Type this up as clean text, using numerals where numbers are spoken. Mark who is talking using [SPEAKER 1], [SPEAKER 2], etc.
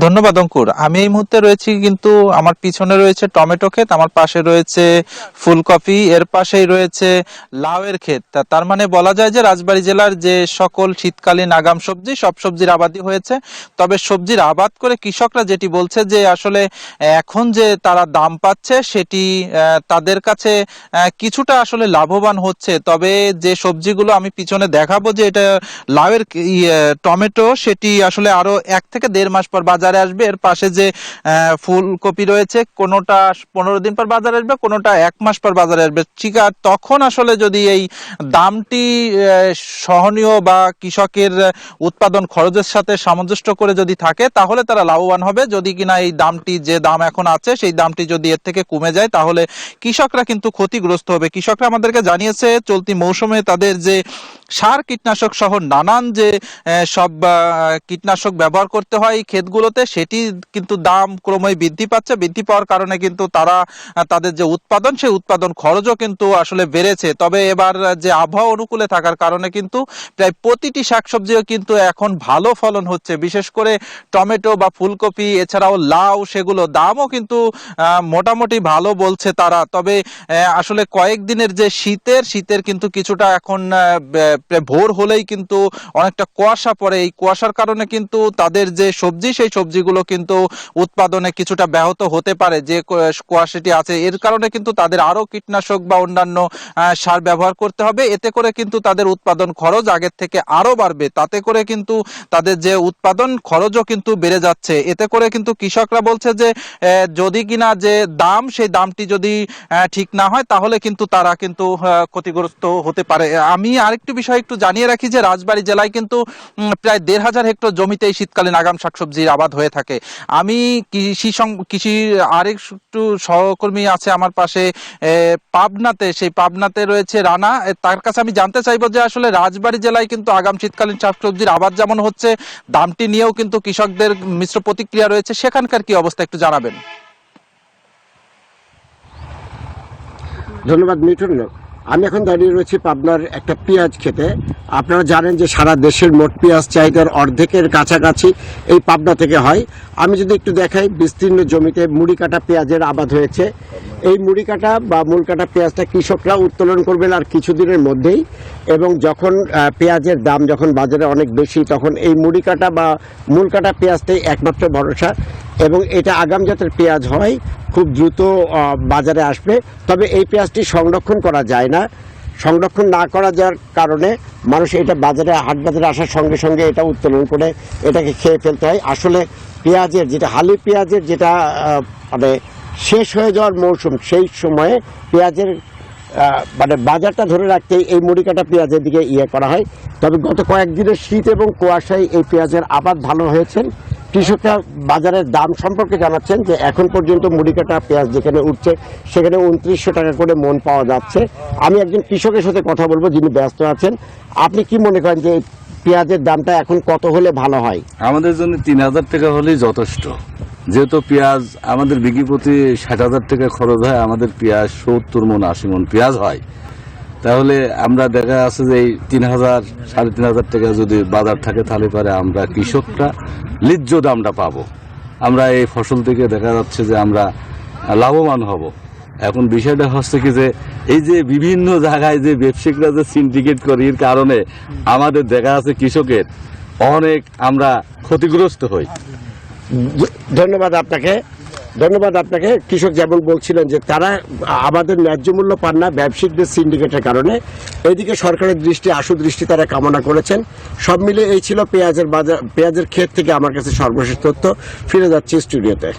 [SPEAKER 1] ধন্যবাদ অঙ্কুর। আমি এই মুহূর্তে রয়েছি কিন্তু আমার পিছনে রয়েছে টমেটো ক্ষেত, আমার পাশে রয়েছে ফুলকপি, এর পাশেই রয়েছে লাউয়ের ক্ষেত। তার মানে বলা যায় যে রাজবাড়ী জেলার যে সকল শীতকালীন আগাম সবজি সব সবজির আবাদই হয়েছে। তবে সবজির আবাদ করে কৃষকরা যেটি বলছে যে আসলে এখন যে তারা দাম পাচ্ছে সেটি তাদের কাছে কিছুটা আসলে লাভবান হচ্ছে। তবে যে সবজিগুলো আমি পিছনে দেখাবো যে এটা লাউয়ের টমেটো, সেটি আসলে আরো 1 থেকে 1.5 মাস পর বাজারে আসবে। এর পাশে যে ফুলকপি রয়েছে, কোনোটা 15 দিন পর বাজারে আসবে, কোনোটা 1 মাস পর বাজারে আসবে। ঠিক আছে, তখন আসলে যদি এই দামটি সহনীয় বা কৃষকের উৎপাদন খরচের সাথে সামঞ্জস্য করে যদি থাকে তাহলে তারা লাভবান হবে। যদি কিনা এই দামটি যে দাম এখন আছে সেই দামটি যদি এর থেকে কমে যায় তাহলে কৃষকরা কিন্তু ক্ষতিগ্রস্ত হবে। কৃষকরা আমাদেরকে জানিয়েছে চলতি মৌসুমে তাদের যে সার কীটনাশক সহ নানান যে সব কীটনাশক ব্যবহার করতে হয় ক্ষেতগুলোতে, সেটি কিন্তু দাম ক্রমে বৃদ্ধি পাচ্ছে। বৃদ্ধি পাওয়ার কারণে কিন্তু তারা তাদের যে উৎপাদন সেই উৎপাদন খরচও কিন্তু আসলে বেড়েছে। তবে এবার যে আবহাওয়া অনুকূলে থাকার কারণে কিন্তু প্রায় প্রতিটি শাকসবজিও কিন্তু এখন ভালো ফলন হচ্ছে। বিশেষ করে টমেটো বা ফুলকপি, এছাড়াও লাউ, সেগুলো দামও কিন্তু মোটামুটি ভালো বলছে তারা। তবে আসলে কয়েকদিনের যে শীতের কিন্তু কিছুটা এখন ভোর হলেই কিন্তু অনেকটা কুয়াশা পড়ে। এই কুয়াশার কারণে কিন্তু তাদের যে সবজি সেই সবজিগুলো কিন্তু উৎপাদনে কিছুটা ব্যাহত হতে পারে। যে কুয়াশাটি আছে এর কারণে কিন্তু তাদের আরো কীটনাশক বা অন্যান্য সার ব্যবহার করতে হবে। এতে করে কিন্তু তাদের উৎপাদন খরচ আগের থেকে আরো বাড়বে। তাতে করে কিন্তু তাদের যে উৎপাদন খরচও কিন্তু বেড়ে যাচ্ছে। এতে করে কিন্তু কৃষকরা বলছে যে যদি কিনা যে দাম সেই দামটি যদি ঠিক না হয় তাহলে কিন্তু তারা কিন্তু ক্ষতিগ্রস্ত হতে পারে। আমি আরেকটু বিষয় একটু জানিয়ে রাখি যে রাজবাড়ী জেলায় কিন্তু প্রায় 1,500 হেক্টর জমিতে শীতকালীন আগাম শাকসবজির আবাদ হয়ে থাকে। আমি কৃষি আরেকটু সহকর্মী আছে আমার পাশে পাবনাতে, সেই পাবনাতে রয়েছে রানা। তার কাছে আমি জানতে চাইবো যে আসলে রাজবাড়ী জেলায় কিন্তু আগাম শীতকালীন শাকসবজির আবাদ যেমন হচ্ছে, দামটি নিয়েও কিন্তু কৃষকদের মিশ্র প্রতিক্রিয়া রয়েছে। সেখানকার কি অবস্থা একটু জানাবেন।
[SPEAKER 2] ধন্যবাদ মিঠুন। আমি এখন দাঁড়িয়ে রয়েছি পাবনার একটা পেঁয়াজ খেতে। আপনারা জানেন যে সারা দেশের মোট পেঁয়াজ চাহিদার অর্ধেকের কাছাকাছি এই পাবনা থেকে হয়। আমি যদি একটু দেখাই, বিস্তীর্ণ জমিতে মুড়ি কাটা পেঁয়াজের আবাদ হয়েছে। এই মুড়ি কাটা বা মূল কাটা পেঁয়াজটা কৃষকরা উত্তোলন করবেন আর কিছুদিনের মধ্যেই। এবং যখন পেঁয়াজের দাম যখন বাজারে অনেক বেশি, তখন এই মুড়ি কাটা বা মূল কাটা পেঁয়াজটাই একমাত্র ভরসা। এবং এটা আগাম জাতের পেঁয়াজ হয়, খুব দ্রুত বাজারে আসবে। তবে এই পেঁয়াজটি সংরক্ষণ করা যায় না। সংরক্ষণ না করা যাওয়ার কারণে মানুষ এটা বাজারে হাট বাজারে আসার সঙ্গে সঙ্গে এটা উত্তোলন করে এটাকে খেয়ে ফেলতে হয়। আসলে পেঁয়াজের যেটা হালি পেঁয়াজের যেটা মানে শেষ হয়ে যাওয়ার মৌসুম, সেই সময়ে পেঁয়াজের মানে বাজারটা ধরে রাখতেই এই মুড়ি কাটা পেঁয়াজের দিকে করা হয়। তবে গত কয়েকদিনের শীত এবং কুয়াশায় এই পেঁয়াজের আবাদ ভালো হয়েছেন। কৃষকরা বাজারের দাম সম্পর্কে জানাচ্ছেন যে এখন পর্যন্ত মুড়ি কাটা পেঁয়াজ যেখানে উঠছে সেখানে 2900 টাকা করে মন পাওয়া যাচ্ছে। আমি একজন কৃষকের সাথে কথা বলবো যিনি ব্যস্ত আছেন। আপনি কি মনে করেন যে পেঁয়াজের দামটা এখন কত হলে ভালো হয়?
[SPEAKER 3] আমাদের জন্য 3,000 টাকা হলেই যথেষ্ট। যেহেতু পেঁয়াজ আমাদের বিঘি প্রতি 60,000 টাকা খরচ হয়, আমাদের পেঁয়াজ 70 মন 80 মন পেঁয়াজ হয়। তাহলে আমরা দেখা যাচ্ছে যে এই 3,000 3,500 টাকা যদি বাজার থাকে তাহলে পরে আমরা কৃষকরা ন্যায্য দামটা পাবো। আমরা এই ফসল থেকে দেখা যাচ্ছে যে আমরা লাভবান হব। এখন বিষয়টা হচ্ছে কি যে এই যে বিভিন্ন জায়গায় যে ব্যবসায়িকরা যে সিন্ডিকেট করে, এর কারণে আমাদের দেখা যাচ্ছে কৃষকের অনেক আমরা ক্ষতিগ্রস্ত হই।
[SPEAKER 2] ধন্যবাদ আপনাকে। কৃষক যেমন বলছিলেন যে তারা আমাদের ন্যায্য মূল্য পান না ব্যবসায়িকদের সিন্ডিকেটের কারণে। এইদিকে সরকারের আশু দৃষ্টি তারা কামনা করেছেন। সব মিলে এই ছিল পেঁয়াজের ক্ষেত থেকে আমার কাছে সর্বশেষ তথ্য। ফিরে যাচ্ছি স্টুডিওতে।